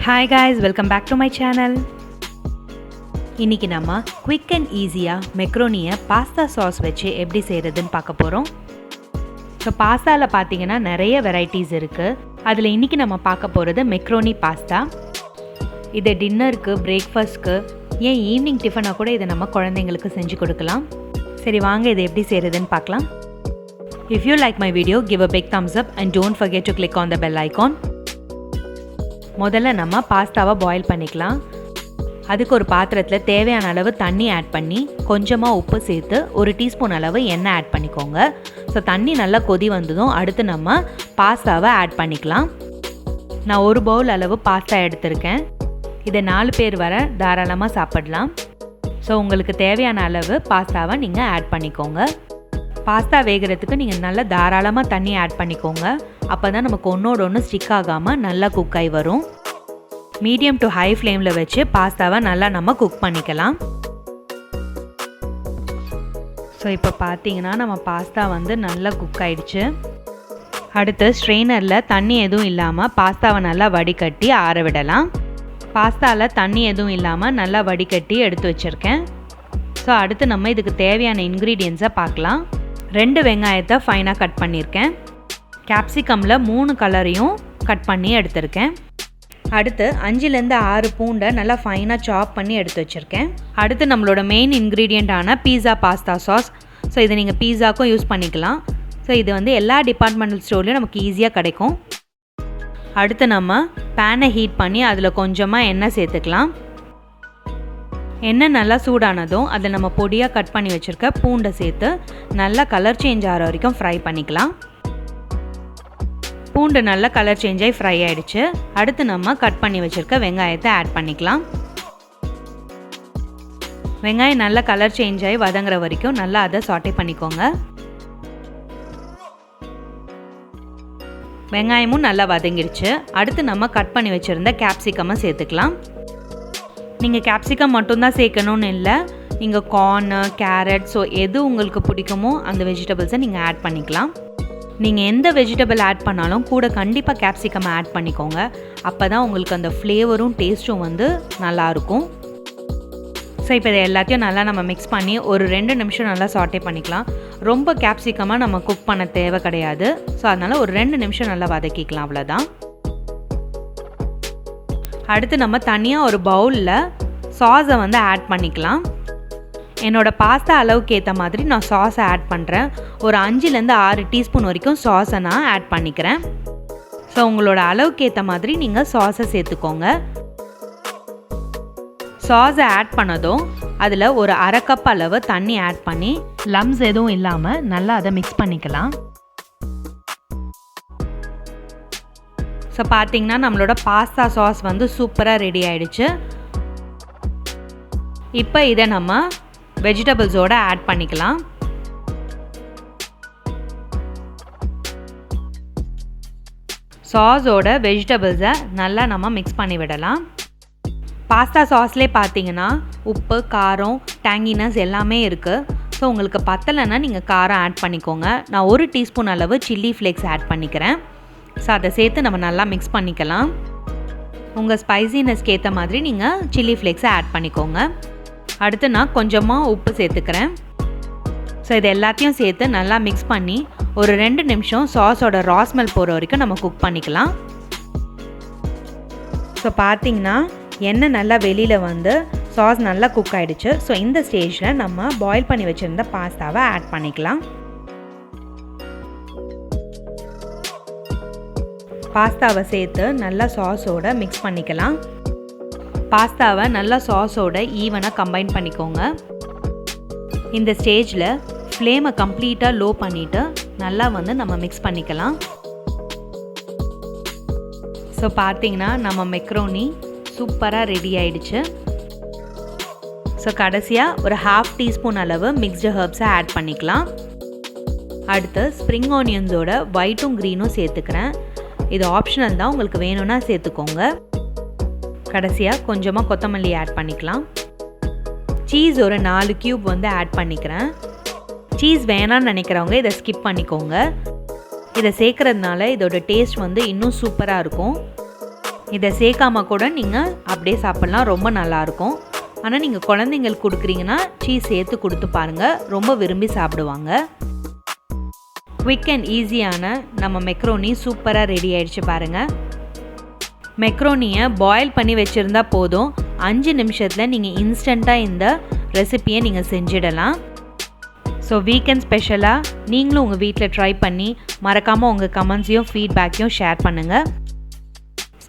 Hi guys, welcome back to my channel. இன்னைக்கு நம்ம quick and ஈஸியாக மெக்ரோனியை பாஸ்தா சாஸ் வச்சு எப்படி செய்கிறதுன்னு பார்க்க போகிறோம். ஸோ பாஸ்தாவில் பார்த்தீங்கன்னா நிறைய வெரைட்டிஸ் இருக்குது. அதில் இன்றைக்கி நம்ம பார்க்க போகிறது மெக்ரோனி பாஸ்தா. இதை டின்னருக்கு, பிரேக்ஃபாஸ்ட்க்கு, ஏன் ஈவினிங் டிஃபனாக கூட இதை நம்ம குழந்தைங்களுக்கு செஞ்சு கொடுக்கலாம். சரி வாங்க இதை எப்படி செய்கிறதுன்னு பார்க்கலாம். If you like my video, give a big thumbs up and don't forget to click on the bell icon. முதல்ல நம்ம பாஸ்தாவை பாயில் பண்ணிக்கலாம். அதுக்கு ஒரு பாத்திரத்தில் தேவையான அளவு தண்ணி ஆட் பண்ணி கொஞ்சமாக உப்பு சேர்த்து ஒரு டீஸ்பூன் அளவு எண்ணெய் ஆட் பண்ணிக்கோங்க. ஸோ தண்ணி நல்லா கொதி வந்ததும் அடுத்து நம்ம பாஸ்தாவை ஆட் பண்ணிக்கலாம். நான் ஒரு பவுல் அளவு பாஸ்தா எடுத்திருக்கேன். இதை 4 பேர் வர தாராளமாக சாப்பிடலாம். ஸோ உங்களுக்கு தேவையான அளவு பாஸ்தாவை நீங்கள் ஆட் பண்ணிக்கோங்க. பாஸ்தா வேகிறதுக்கு நீங்கள் நல்லா தாராளமாக தண்ணி ஆட் பண்ணிக்கோங்க. அப்போ தான் நமக்கு ஒன்றோட ஒன்று ஸ்டிக் ஆகாமல் நல்லா குக் ஆகி வரும். மீடியம் டு ஹை ஃப்ளேமில் வச்சு பாஸ்தாவை நல்லா நம்ம குக் பண்ணிக்கலாம். ஸோ இப்போ பார்த்தீங்கன்னா நம்ம பாஸ்தா வந்து நல்லா குக் ஆகிடுச்சு. அடுத்து ஸ்ட்ரெயினரில் தண்ணி எதுவும் இல்லாமல் பாஸ்தாவை நல்லா வடிகட்டி ஆற விடலாம். பாஸ்தாவில் தண்ணி எதுவும் இல்லாமல் நல்லா வடிகட்டி எடுத்து வச்சுருக்கேன். ஸோ அடுத்து நம்ம இதுக்கு தேவையான இன்க்ரீடியன்ஸை பார்க்கலாம். 2 வெங்காயத்தை ஃபைனாக கட் பண்ணியிருக்கேன். கேப்சிகமில் 3 கலரையும் கட் பண்ணி எடுத்திருக்கேன். அடுத்து 5லேருந்து 6 பூண்டை நல்லா ஃபைனாக சாப் பண்ணி எடுத்து வச்சுருக்கேன். அடுத்து நம்மளோட மெயின் இன்க்ரீடியண்ட்டான பீஸா பாஸ்தா சாஸ். ஸோ இதை நீங்கள் பீஸாக்கும் யூஸ் பண்ணிக்கலாம். ஸோ இது வந்து எல்லா டிபார்ட்மெண்டல் ஸ்டோர்லேயும் நமக்கு ஈஸியாக கிடைக்கும். அடுத்து நம்ம பேனை ஹீட் பண்ணி அதில் கொஞ்சமாக எண்ணெய் சேர்த்துக்கலாம். எண்ணெய் நல்லா சூடானதும் அதில் நம்ம பொடியாக கட் பண்ணி வச்சுருக்க பூண்டை சேர்த்து நல்லா கலர் சேஞ்ச் ஆகிற வரைக்கும் ஃப்ரை பண்ணிக்கலாம். பூண்டு நல்லா கலர் சேஞ்ச் ஆகி ஃப்ரை ஆகிடுச்சு. அடுத்து நம்ம கட் பண்ணி வச்சுருக்க வெங்காயத்தை ஆட் பண்ணிக்கலாம். வெங்காயம் நல்லா கலர் சேஞ்ச் ஆகி வதங்குற வரைக்கும் நல்லா அதை சாட்டே பண்ணிக்கோங்க. வெங்காயமும் நல்லா வதங்கிடுச்சு. அடுத்து நம்ம கட் பண்ணி வச்சுருந்த கேப்சிகமை சேர்த்துக்கலாம். நீங்கள் கேப்சிகம் மட்டும்தான் சேர்க்கணும்னு இல்லை, நீங்கள் கார்னு, கேரட், ஸோ எது உங்களுக்கு பிடிக்குமோ அந்த வெஜிடபிள்ஸை நீங்கள் ஆட் பண்ணிக்கலாம். நீங்கள் எந்த வெஜிடபிள் ஆட் பண்ணாலும் கூட கண்டிப்பாக கேப்சிகம் ஆட் பண்ணிக்கோங்க. அப்போ தான் உங்களுக்கு அந்த ஃப்ளேவரும் டேஸ்ட்டும் வந்து நல்லாயிருக்கும். ஸோ இப்போ இதை எல்லாத்தையும் நல்லா நம்ம மிக்ஸ் பண்ணி ஒரு 2 நிமிஷம் நல்லா சாட்டே பண்ணிக்கலாம். ரொம்ப கேப்சிகமாக நம்ம குக் பண்ண தேவை கிடையாது. ஸோ அதனால் ஒரு 2 நிமிஷம் நல்லா வதக்கிக்கலாம், அவ்வளோதான். அடுத்து நம்ம தனியாக ஒரு பவுலில் சாஸை வந்து ஆட் பண்ணிக்கலாம். என்னோடய பாஸ்தா அளவுக்கு ஏற்ற மாதிரி நான் சாஸை ஆட் பண்ணுறேன். ஒரு 5லேருந்து 6 டீஸ்பூன் வரைக்கும் சாஸை நான் ஆட் பண்ணிக்கிறேன். ஸோ உங்களோட அளவுக்கு ஏற்ற மாதிரி நீங்கள் சாஸை சேர்த்துக்கோங்க. சாஸை ஆட் பண்ணதும் அதில் ஒரு 1/2 கப் அளவு தண்ணி ஆட் பண்ணி லம்ஸ் எதுவும் இல்லாமல் நல்லா அதை மிக்ஸ் பண்ணிக்கலாம். ஸோ பார்த்தீங்கன்னா நம்மளோட பாஸ்தா சாஸ் வந்து சூப்பராக ரெடி ஆகிடுச்சு. இப்போ இதை நம்ம வெஜிடபிள்ஸோடு ஆட் பண்ணிக்கலாம். சாஸோட வெஜிடபிள்ஸை நல்லா நம்ம மிக்ஸ் பண்ணி விடலாம். பாஸ்தா சாஸ்லேயே பார்த்தீங்கன்னா உப்பு, காரம், டேங்கினஸ் எல்லாமே இருக்குது. ஸோ உங்களுக்கு பத்தலைன்னா நீங்கள் காரம் ஆட் பண்ணிக்கோங்க. நான் 1 டீஸ்பூன் அளவு சில்லி ஃப்ளேக்ஸ் ஆட் பண்ணிக்கிறேன். ஸோ அதை சேர்த்து நம்ம நல்லா மிக்ஸ் பண்ணிக்கலாம். உங்கள் ஸ்பைசினஸ்க்கு ஏற்ற மாதிரி நீங்கள் சில்லி ஃப்ளேக்ஸை ஆட் பண்ணிக்கோங்க. அடுத்து நான் கொஞ்சமாக உப்பு சேர்த்துக்கிறேன். ஸோ இது எல்லாத்தையும் சேர்த்து நல்லா மிக்ஸ் பண்ணி ஒரு 2 நிமிஷம் சாஸோட ரா ஸ்மெல் போகிற வரைக்கும் நம்ம குக் பண்ணிக்கலாம். ஸோ பார்த்தீங்கன்னா எண்ணெய் நல்லா வெளியில் வந்து சாஸ் நல்லா குக் ஆகிடுச்சு. ஸோ இந்த ஸ்டேஜில் நம்ம பாயில் பண்ணி வச்சுருந்த பாஸ்தாவை ஆட் பண்ணிக்கலாம். பாஸ்தாவை சேர்த்து நல்லா சாஸோட மிக்ஸ் பண்ணிக்கலாம். பாஸ்தாவை நல்லா சாஸோட ஈவனாக கம்பைன் பண்ணிக்கோங்க. இந்த ஸ்டேஜில் ஃப்ளேமை கம்ப்ளீட்டாக லோ பண்ணிவிட்டு நல்லா வந்து நம்ம மிக்ஸ் பண்ணிக்கலாம். ஸோ பார்த்தீங்கன்னா நம்ம மெக்ரோனி சூப்பராக ரெடி ஆயிடுச்சு. ஸோ கடைசியாக ஒரு 1/2 டீஸ்பூன் அளவு மிக்ஸ்டு ஹெர்ப்ஸை ஆட் பண்ணிக்கலாம். அடுத்து ஸ்ப்ரிங் ஆனியன்ஸோட ஒயிட்டும் க்ரீனும் சேர்த்துக்கிறேன். இது ஆப்ஷனல் தான், உங்களுக்கு வேணும்னா சேர்த்துக்கோங்க. கடைசியாக கொஞ்சமாக கொத்தமல்லி ஆட் பண்ணிக்கலாம். சீஸ் ஒரு 4 கியூப் வந்து ஆட் பண்ணிக்கிறேன். சீஸ் வேணான்னு நினைக்கிறவங்க இதை ஸ்கிப் பண்ணிக்கோங்க. இதை சேர்க்குறதுனால இதோட டேஸ்ட் வந்து இன்னும் சூப்பராக இருக்கும். இதை சேர்க்காம கூட நீங்கள் அப்படியே சாப்பிட்லாம், ரொம்ப நல்லாயிருக்கும். ஆனால் நீங்கள் குழந்தைங்களுக்கு கொடுக்குறீங்கன்னா சீஸ் சேர்த்து கொடுத்து பாருங்கள், ரொம்ப விரும்பி சாப்பிடுவாங்க. குவிக் அண்ட் ஈஸியான நம்ம மெக்ரோனி சூப்பராக ரெடி ஆகிடுச்சு பாருங்கள். மெக்ரோனியை பாயில் பண்ணி வச்சுருந்தா போதும், 5 நிமிஷத்தில் நீங்கள் இன்ஸ்டண்ட்டாக இந்த ரெசிப்பியை நீங்கள் செஞ்சிடலாம். ஸோ வீக்கெண்ட் ஸ்பெஷலாக நீங்களும் உங்கள் வீட்டில் ட்ரை பண்ணி மறக்காமல் உங்கள் கமெண்ட்ஸையும் ஃபீட்பேக்கையும் ஷேர் பண்ணுங்கள்.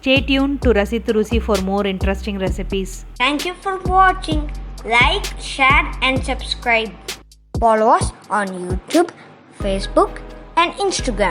Stay tuned to rasithurusi for more interesting recipes. Thank you for watching. Like, share and subscribe. Follow us on YouTube, Facebook and Instagram.